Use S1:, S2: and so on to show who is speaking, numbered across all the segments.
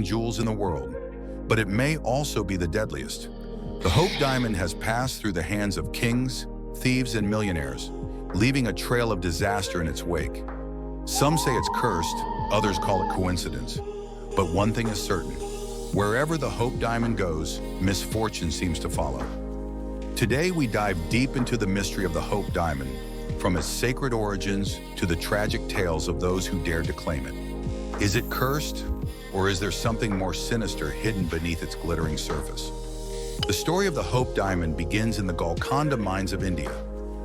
S1: best-selling jewels in the world, but it may also be the deadliest. The Hope Diamond has passed through the hands of kings, thieves, and millionaires, leaving a trail of disaster in its wake. Some say it's cursed, others call it coincidence. But one thing is certain: wherever the Hope Diamond goes, misfortune seems to follow. Today we dive deep into the mystery of the Hope Diamond, from its sacred origins to the tragic tales of those who dared to claim it. Is it cursed, or is there something more sinister hidden beneath its glittering surface? The story of the Hope Diamond begins in the Golconda mines of India,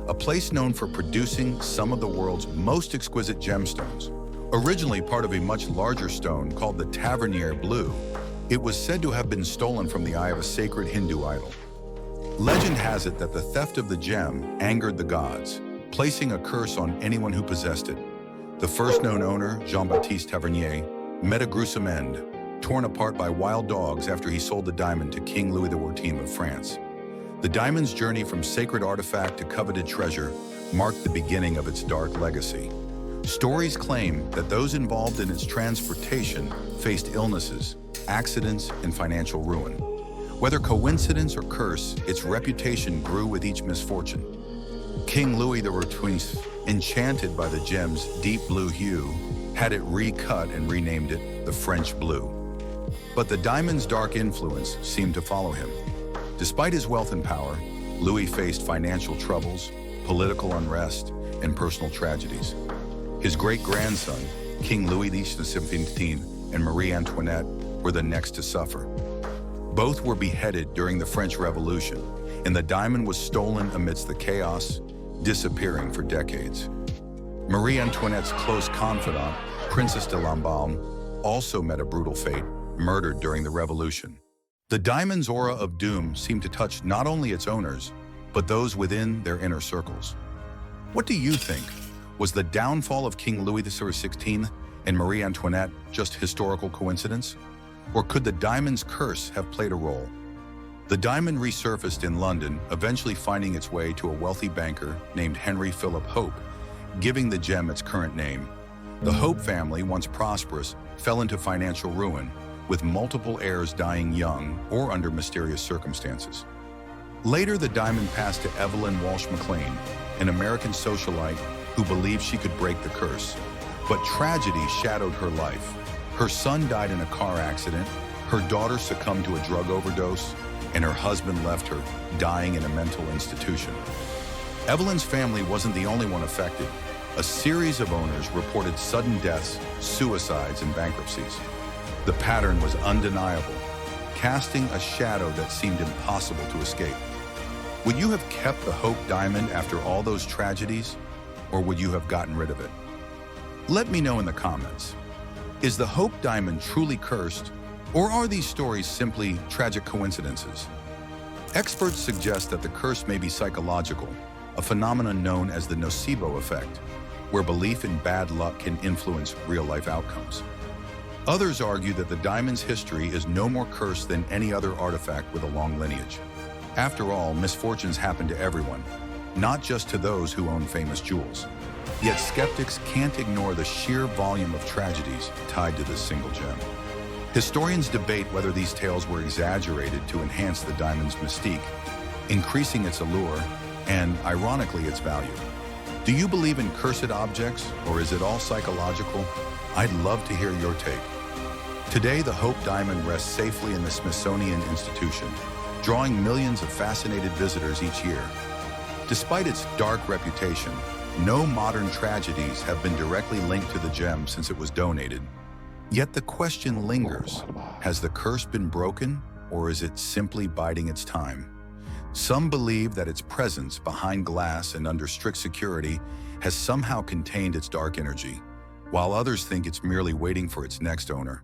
S1: a place known for producing some of the world's most exquisite gemstones. Originally part of a much larger stone called the Tavernier Blue, it was said to have been stolen from the eye of a sacred Hindu idol. Legend has it that the theft of the gem angered the gods, placing a curse on anyone who possessed it. The first known owner, Jean-Baptiste Tavernier, met a gruesome end, torn apart by wild dogs after he sold the diamond to King Louis XIV of France. The diamond's journey from sacred artifact to coveted treasure marked the beginning of its dark legacy. Stories claim that those involved in its transportation faced illnesses, accidents, and financial ruin. Whether coincidence or curse, its reputation grew with each misfortune. King Louis XIV, enchanted by the gem's deep blue hue, had it recut and renamed it the French Blue. But the diamond's dark influence seemed to follow him. Despite his wealth and power, Louis faced financial troubles, political unrest, and personal tragedies. His great-grandson, King Louis XV, and Marie Antoinette were the next to suffer. Both were beheaded during the French Revolution, and the diamond was stolen amidst the chaos, disappearing for decades. Marie Antoinette's close confidant, Princess de Lamballe, also met a brutal fate, murdered during the Revolution. The diamond's aura of doom seemed to touch not only its owners, but those within their inner circles. What do you think? Was the downfall of King Louis XVI and Marie Antoinette just historical coincidence? Or could the diamond's curse have played a role? The diamond resurfaced in London, eventually finding its way to a wealthy banker named Henry Philip Hope, giving the gem its current name. The Hope family, once prosperous, fell into financial ruin, with multiple heirs dying young or under mysterious circumstances. Later, the diamond passed to Evelyn Walsh McLean, an American socialite who believed she could break the curse. But tragedy shadowed her life. Her son died in a car accident, her daughter succumbed to a drug overdose, and her husband left her, dying in a mental institution. Evelyn's family wasn't the only one affected. A series of owners reported sudden deaths, suicides, and bankruptcies. The pattern was undeniable, casting a shadow that seemed impossible to escape. Would you have kept the Hope Diamond after all those tragedies, or would you have gotten rid of it? Let me know in the comments. Is the Hope Diamond truly cursed, or are these stories simply tragic coincidences? Experts suggest that the curse may be psychological, a phenomenon known as the nocebo effect, where belief in bad luck can influence real-life outcomes. Others argue that the diamond's history is no more cursed than any other artifact with a long lineage. After all, misfortunes happen to everyone, not just to those who own famous jewels. Yet skeptics can't ignore the sheer volume of tragedies tied to this single gem. Historians debate whether these tales were exaggerated to enhance the diamond's mystique, increasing its allure and, ironically, its value. Do you believe in cursed objects, or is it all psychological? I'd love to hear your take. Today, the Hope Diamond rests safely in the Smithsonian Institution, drawing millions of fascinated visitors each year. Despite its dark reputation, no modern tragedies have been directly linked to the gem since it was donated. Yet the question lingers: has the curse been broken, or is it simply biding its time? Some believe that its presence behind glass and under strict security has somehow contained its dark energy, while others think it's merely waiting for its next owner.